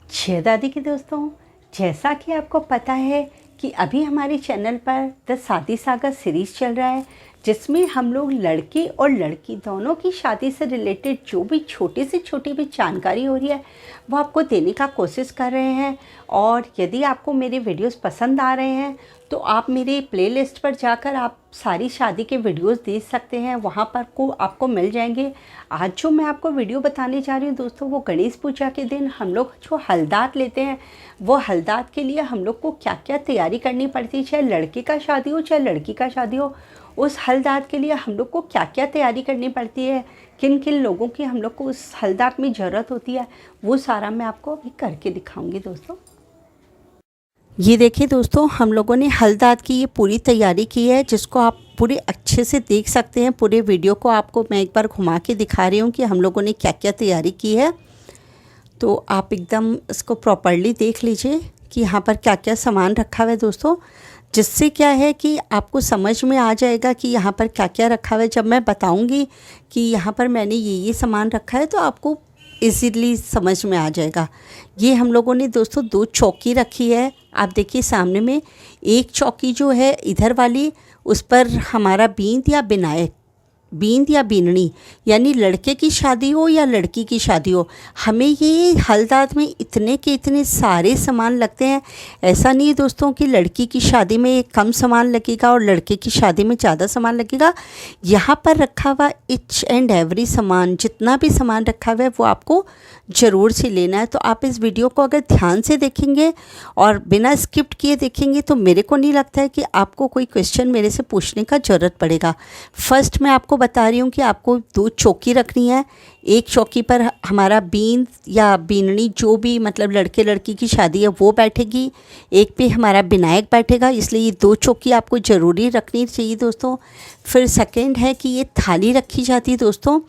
जय दादी के दोस्तों, जैसा कि आपको पता है कि अभी हमारे चैनल पर द शादी सागा सीरीज़ चल रहा है, जिसमें हम लोग लड़के और लड़की दोनों की शादी से रिलेटेड जो भी छोटी से छोटी भी जानकारी हो रही है वो आपको देने का कोशिश कर रहे हैं। और यदि आपको मेरे वीडियोस पसंद आ रहे हैं तो आप मेरे प्लेलिस्ट पर जाकर आप सारी शादी के वीडियोस देख सकते हैं, वहाँ पर आपको मिल जाएंगे। आज जो मैं आपको वीडियो बताने जा रही हूँ दोस्तों, वो गणेश पूजा के दिन हम लोग जो हलदात लेते हैं, वो हलदात के लिए हम लोग को क्या क्या तैयारी करनी पड़ती है, चाहे लड़के का शादी हो चाहे लड़की का शादी हो। उस हलदात के लिए हम लोग को क्या क्या तैयारी करनी पड़ती है, किन किन लोगों की हम लोग को उस हलदात में ज़रूरत होती है, वो सारा मैं आपको अभी करके दिखाऊंगी दोस्तों। ये देखिए दोस्तों, हम लोगों ने हलदात की ये पूरी तैयारी की है, जिसको आप पूरे अच्छे से देख सकते हैं। पूरे वीडियो को आपको मैं एक बार घुमा के दिखा रही हूँ कि हम लोगों ने क्या क्या तैयारी की है। तो आप एकदम इसको प्रॉपरली देख लीजिए कि यहाँ पर क्या क्या सामान रखा हुआ है दोस्तों, जिससे क्या है कि आपको समझ में आ जाएगा कि यहाँ पर क्या क्या रखा हुआ है। जब मैं बताऊँगी कि यहाँ पर मैंने ये सामान रखा है तो आपको इजीली समझ में आ जाएगा। ये हम लोगों ने दोस्तों 2 चौकी रखी है। आप देखिए सामने में एक चौकी जो है इधर वाली, उस पर हमारा बींद या बीननी, यानी लड़के की शादी हो या लड़की की शादी हो, हमें ये हलदात में इतने के इतने सारे सामान लगते हैं। ऐसा नहीं है दोस्तों कि लड़की की शादी में कम सामान लगेगा और लड़के की शादी में ज़्यादा सामान लगेगा। यहाँ पर रखा हुआ ईच एंड एवरी सामान, जितना भी सामान रखा हुआ है वो आपको ज़रूर से लेना है। तो आप इस वीडियो को अगर ध्यान से देखेंगे और बिना स्किप किए देखेंगे तो मेरे को नहीं लगता है कि आपको कोई क्वेश्चन मेरे से पूछने का ज़रूरत पड़ेगा। फर्स्ट मैं आपको बता रही हूँ कि आपको 2 चौकी रखनी है। एक चौकी पर हमारा बींद या बीननी, जो भी मतलब लड़के लड़की की शादी है वो बैठेगी, एक पे हमारा विनायक बैठेगा। इसलिए ये 2 चौकी आपको ज़रूरी रखनी चाहिए दोस्तों। फिर सेकंड है कि ये थाली रखी जाती है दोस्तों।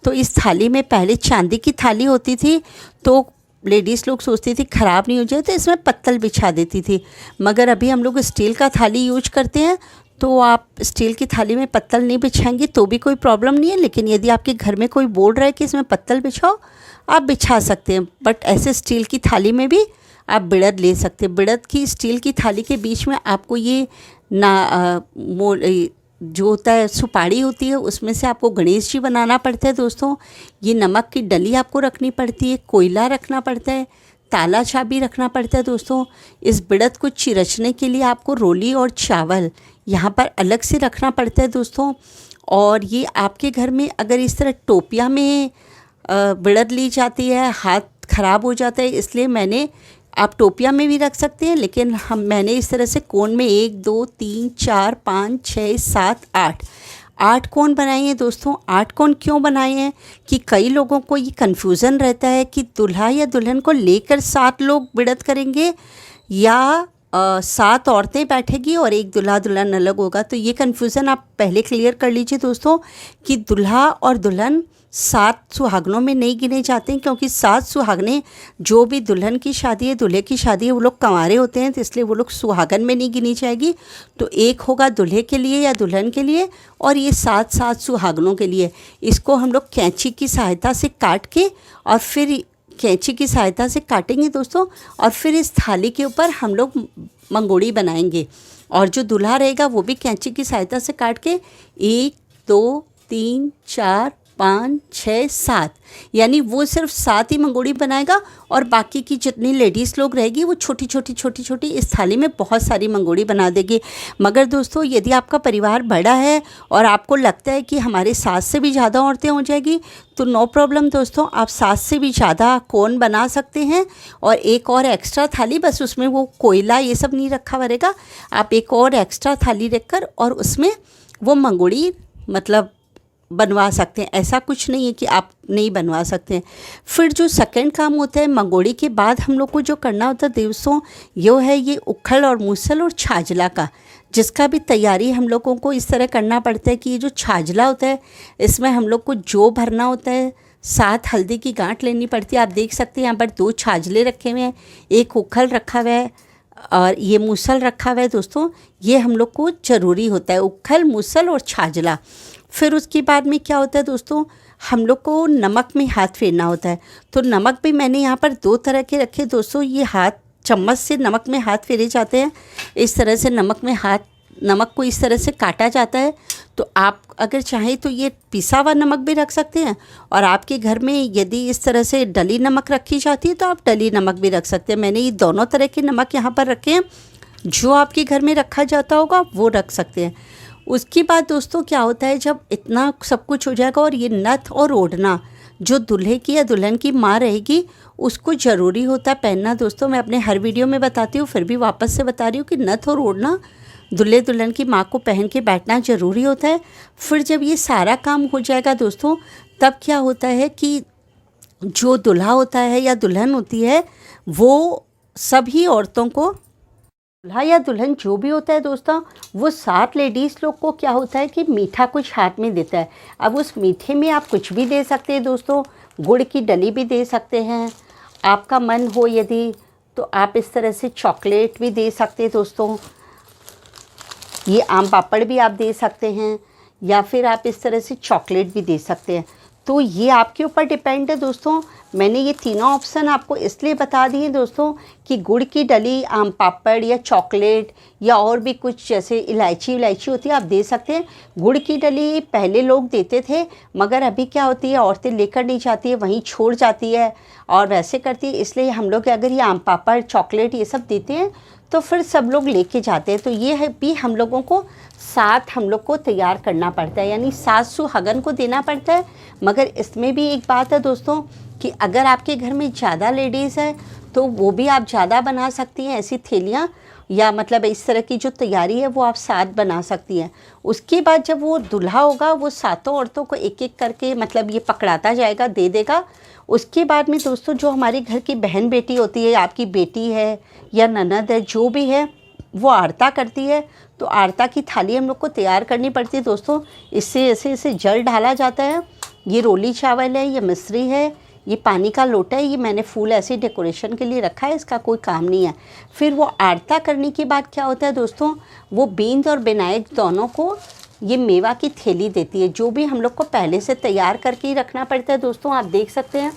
तो इस थाली में पहले चांदी की थाली होती थी, तो लेडीज़ लोग सोचती थी ख़राब नहीं हो जाए तो इसमें पत्तल बिछा देती थी, मगर अभी हम लोग स्टील का थाली यूज करते हैं। तो आप स्टील की थाली में पत्तल नहीं बिछाएंगे तो भी कोई प्रॉब्लम नहीं है, लेकिन यदि आपके घर में कोई बोल रहा है कि इसमें पत्तल बिछाओ, आप बिछा सकते हैं। बट ऐसे स्टील की थाली में भी आप बिड़द ले सकते हैं। बिड़द की स्टील की थाली के बीच में आपको ये जो होता है सुपारी होती है, उसमें से आपको गणेश जी बनाना पड़ता है दोस्तों। ये नमक की डली आपको रखनी पड़ती है, कोयला रखना पड़ता है, ताला चाबी रखना पड़ता है दोस्तों। इस बिड़द को चिरचने के लिए आपको रोली और चावल यहाँ पर अलग से रखना पड़ता है दोस्तों। और ये आपके घर में अगर इस तरह टोपिया में बिड़द ली जाती है, हाथ ख़राब हो जाता है, इसलिए आप टोपिया में भी रख सकते हैं, लेकिन मैंने इस तरह से कोन में 1 2 3 4 5 6 7 8 कोन बनाए हैं दोस्तों। 8 कोन क्यों बनाए हैं कि कई लोगों को ये कन्फ्यूज़न रहता है कि दूल्हा या दुल्हन को लेकर 7 लोग बिड़द करेंगे या 7 औरतें बैठेगी और एक दूल्हा दुल्हन अलग होगा। तो ये कन्फ्यूज़न आप पहले क्लियर कर लीजिए दोस्तों कि दूल्हा और दुल्हन 7 सुहागनों में नहीं गिने जाते हैं, क्योंकि 7 सुहागने जो भी दुल्हन की शादी है दूल्हे की शादी है वो लोग कंवारे होते हैं, तो इसलिए वो लोग सुहागन में नहीं गिनी जाएगी। तो एक होगा दूल्हे के लिए या दुल्हन के लिए, और ये 7 सुहागनों के लिए। इसको हम लोग कैंची की सहायता से काट के और फिर कैंची की सहायता से काटेंगे दोस्तों, और फिर इस थाली के ऊपर हम लोग मंगोड़ी बनाएंगे। और जो दूल्हा रहेगा वो भी कैंची की सहायता से काट के 1 2 3 4 5 6 7, यानी वो सिर्फ 7 ही मंगोड़ी बनाएगा, और बाकी की जितनी लेडीज़ लोग रहेगी वो छोटी छोटी इस थाली में बहुत सारी मंगोड़ी बना देगी। मगर दोस्तों यदि आपका परिवार बड़ा है और आपको लगता है कि हमारे 7 से भी ज़्यादा औरतें हो जाएगी, तो नो प्रॉब्लम दोस्तों, आप 7 से भी ज़्यादा कोन बना सकते हैं। और एक और एक्स्ट्रा थाली, बस उसमें वो कोयला ये सब नहीं रखा रहेगा, आप एक और एक्स्ट्रा थाली रखकर और उसमें वो मंगोड़ी मतलब बनवा सकते हैं। ऐसा कुछ नहीं है कि आप नहीं बनवा सकते हैं। फिर जो सेकंड काम होता है मंगोड़ी के बाद हम लोग को जो करना होता है दोस्तों, ये उखल और मूसल और छाजला का, जिसका भी तैयारी हम लोगों को इस तरह करना पड़ता है कि ये जो छाजला होता है इसमें हम लोग को जो भरना होता है, 7 हल्दी की गांठ लेनी पड़ती है। आप देख सकते हैं यहाँ पर 2 छाजले रखे हुए हैं, एक उखल रखा हुआ है और ये मूसल रखा हुआ है दोस्तों। ये हम लोग को ज़रूरी होता है, उखल मूसल और छाजला। फिर उसके बाद में क्या होता है दोस्तों, हम लोग को नमक में हाथ फेरना होता है। तो नमक भी मैंने यहाँ पर 2 तरह के रखे दोस्तों। ये हाथ चम्मच से नमक में हाथ फेरे जाते हैं, इस तरह से नमक को इस तरह से काटा जाता है। तो आप अगर चाहें तो ये पिसा हुआ नमक भी रख सकते हैं, और आपके घर में यदि इस तरह से डली नमक रखी जाती है तो आप डली नमक भी रख सकते हैं। मैंने ये दोनों तरह के नमक यहाँ पर रखे हैं, जो आपके घर में रखा जाता होगा वो रख सकते हैं। उसके बाद दोस्तों क्या होता है, जब इतना सब कुछ हो जाएगा और ये नथ और ओढ़ना जो दूल्हे की या दुल्हन की माँ रहेगी उसको ज़रूरी होता है पहनना। दोस्तों मैं अपने हर वीडियो में बताती हूँ, फिर भी वापस से बता रही हूँ कि नथ और ओढ़ना दूल्हे दुल्हन की माँ को पहन के बैठना ज़रूरी होता है। फिर जब ये सारा काम हो जाएगा दोस्तों, तब क्या होता है कि जो दूल्हा होता है या दुल्हन होती है, वो सभी औरतों को, दूल्हा या दुल्हन जो भी होता है दोस्तों, वो 7 लेडीज़ लोग को क्या होता है कि मीठा कुछ हाथ में देता है। अब उस मीठे में आप कुछ भी दे सकते हैं दोस्तों, गुड़ की डली भी दे सकते हैं, आपका मन हो यदि तो आप इस तरह से चॉकलेट भी दे सकते हैं दोस्तों, ये आम पापड़ भी आप दे सकते हैं, या फिर आप इस तरह से चॉकलेट भी दे सकते हैं। तो ये आपके ऊपर डिपेंड है दोस्तों। मैंने ये तीनों ऑप्शन आपको इसलिए बता दिए दोस्तों कि गुड़ की डली, आम पापड़ या चॉकलेट या और भी कुछ जैसे इलायची होती है आप दे सकते हैं। गुड़ की डली पहले लोग देते थे, मगर अभी क्या होती है औरतें लेकर नहीं जाती है, वहीं छोड़ जाती है और वैसे करती है। इसलिए हम लोग अगर ये आम पापड़, चॉकलेट ये सब देते हैं तो फिर सब लोग लेके जाते हैं। तो ये है भी हम लोगों को साथ हम लोग को तैयार करना पड़ता है, यानी सास सुहागन को देना पड़ता है। मगर इसमें भी एक बात है दोस्तों कि अगर आपके घर में ज़्यादा लेडीज़ है तो वो भी आप ज़्यादा बना सकती हैं ऐसी थैलियाँ, या मतलब इस तरह की जो तैयारी है वो आप साथ बना सकती हैं। उसके बाद जब वो दूल्हा होगा वो सातों औरतों को एक एक करके मतलब ये पकड़ाता जाएगा, दे देगा। उसके बाद में दोस्तों जो हमारे घर की बहन बेटी होती है, आपकी बेटी है या ननद है, जो भी है, वो आरता करती है। तो आरता की थाली हम लोग को तैयार करनी पड़ती है दोस्तों। इससे ऐसे जल ढाला जाता है। ये रोली चावल है, ये मिश्री है, ये पानी का लोटा है, ये मैंने फूल ऐसे डेकोरेशन के लिए रखा है, इसका कोई काम नहीं है। फिर वो आरता करने के बाद क्या होता है दोस्तों, वो बींद और विनायक दोनों को ये मेवा की थैली देती है, जो भी हम लोग को पहले से तैयार करके ही रखना पड़ता है दोस्तों। आप देख सकते हैं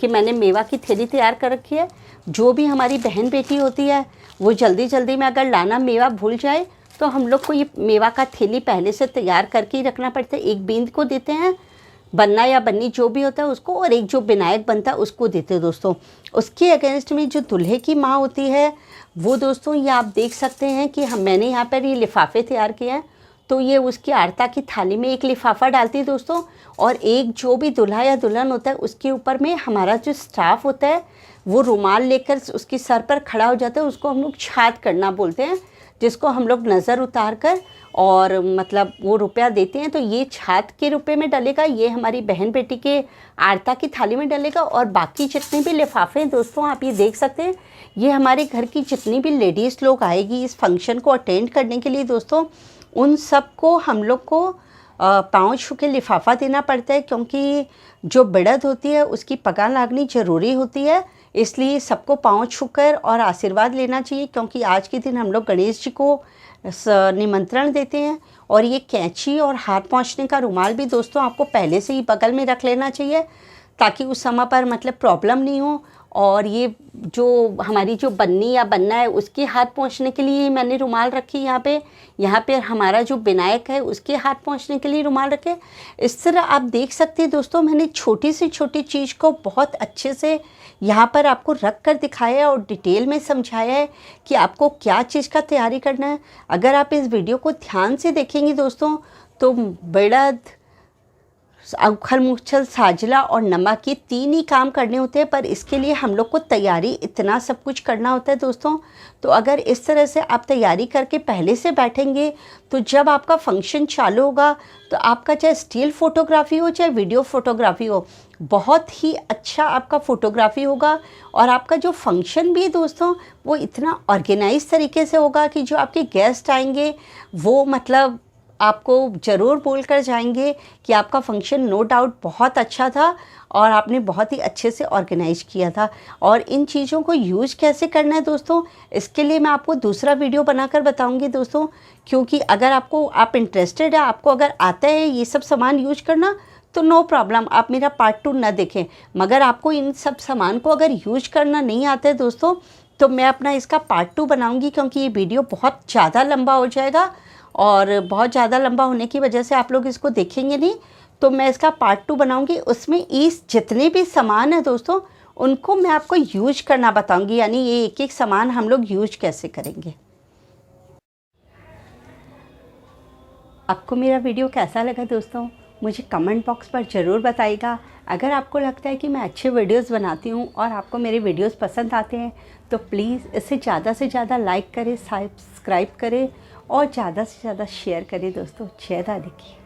कि मैंने मेवा की थैली तैयार कर रखी है। जो भी हमारी बहन बेटी होती है वो जल्दी जल्दी में अगर लाना मेवा भूल जाए तो हम लोग को ये मेवा का थैली पहले से तैयार करके ही रखना पड़ता है। एक बींद को देते हैं, बन्ना या बन्नी जो भी होता है उसको, और एक जो विनायक बनता है उसको देते हैं दोस्तों। उसके अगेंस्ट में जो दूल्हे की माँ होती है वो दोस्तों, ये आप देख सकते हैं कि मैंने यहाँ पर ये लिफाफे तैयार किए हैं। तो ये उसकी आरता की थाली में एक लिफाफा डालती है दोस्तों, और एक जो भी दूल्हा या दुल्हन होता है उसके ऊपर में हमारा जो स्टाफ होता है वो रुमाल लेकर उसकी सर पर खड़ा हो जाता है। उसको हम लोग छात करना बोलते हैं, जिसको हम लोग नज़र उतार कर और मतलब वो रुपया देते हैं। तो ये छात के रुपए में डलेगा, ये हमारी बहन बेटी के आरता की थाली में डलेगा। और बाकी जितने भी लिफाफे हैं दोस्तों, आप ये देख सकते हैं, ये हमारे घर की जितनी भी लेडीज़ लोग आएगी इस फंक्शन को अटेंड करने के लिए दोस्तों, उन सब को हम लोग को पाँव छू के लिफाफा देना पड़ता है, क्योंकि जो बढ़त होती है उसकी पगा लागनी ज़रूरी होती है। इसलिए सबको पाँव छूकर और आशीर्वाद लेना चाहिए, क्योंकि आज के दिन हम लोग गणेश जी को निमंत्रण देते हैं। और ये कैंची और हाथ पोंछने का रुमाल भी दोस्तों आपको पहले से ही बगल में रख लेना चाहिए, ताकि उस समय पर मतलब प्रॉब्लम नहीं हो। और ये जो हमारी जो बन्नी या बन्ना है उसके हाथ पोंछने के लिए मैंने रुमाल रखी यहाँ पे हमारा जो विनायक है उसके हाथ पोंछने के लिए रुमाल रखे। इस तरह आप देख सकते हैं दोस्तों, मैंने छोटी से छोटी चीज़ को बहुत अच्छे से यहाँ पर आपको रख कर दिखाया है और डिटेल में समझाया है कि आपको क्या चीज़ का तैयारी करना है। अगर आप इस वीडियो को ध्यान से देखेंगे दोस्तों तो बढ़त, उखल मुच्छल, साजला और नमक, ये 3 ही काम करने होते हैं, पर इसके लिए हम लोग को तैयारी इतना सब कुछ करना होता है दोस्तों। तो अगर इस तरह से आप तैयारी करके पहले से बैठेंगे तो जब आपका फंक्शन चालू होगा तो आपका चाहे स्टिल फोटोग्राफी हो चाहे वीडियो फोटोग्राफी हो, बहुत ही अच्छा आपका फोटोग्राफी होगा। और आपका जो फंक्शन भी है दोस्तों वो इतना ऑर्गेनाइज तरीके से होगा कि जो आपके गेस्ट आएंगे वो मतलब आपको ज़रूर बोल कर जाएंगे कि आपका फंक्शन नो डाउट बहुत अच्छा था और आपने बहुत ही अच्छे से ऑर्गेनाइज किया था। और इन चीज़ों को यूज़ कैसे करना है दोस्तों, इसके लिए मैं आपको दूसरा वीडियो बनाकर बताऊंगी दोस्तों। क्योंकि अगर आप इंटरेस्टेड है, आपको अगर आता है ये सब सामान यूज करना, तो नो प्रॉब्लम, आप मेरा पार्ट 2 ना देखें। मगर आपको इन सब सामान को अगर यूज करना नहीं आता है दोस्तों, तो मैं अपना इसका पार्ट 2 बनाऊंगी, क्योंकि ये वीडियो बहुत ज़्यादा लंबा हो जाएगा और बहुत ज़्यादा लंबा होने की वजह से आप लोग इसको देखेंगे नहीं। तो मैं इसका पार्ट 2 बनाऊंगी, उसमें इस जितने भी सामान हैं दोस्तों उनको मैं आपको यूज करना बताऊंगी, यानी ये एक एक सामान हम लोग यूज कैसे करेंगे। आपको मेरा वीडियो कैसा लगा दोस्तों, मुझे कमेंट बॉक्स पर ज़रूर बताइएगा। अगर आपको लगता है कि मैं अच्छे वीडियोस बनाती हूँ और आपको मेरे वीडियोस पसंद आते हैं तो प्लीज़ इसे ज़्यादा से ज़्यादा लाइक करें, सब्सक्राइब करें और ज़्यादा से ज़्यादा शेयर करें दोस्तों। जय दादी की।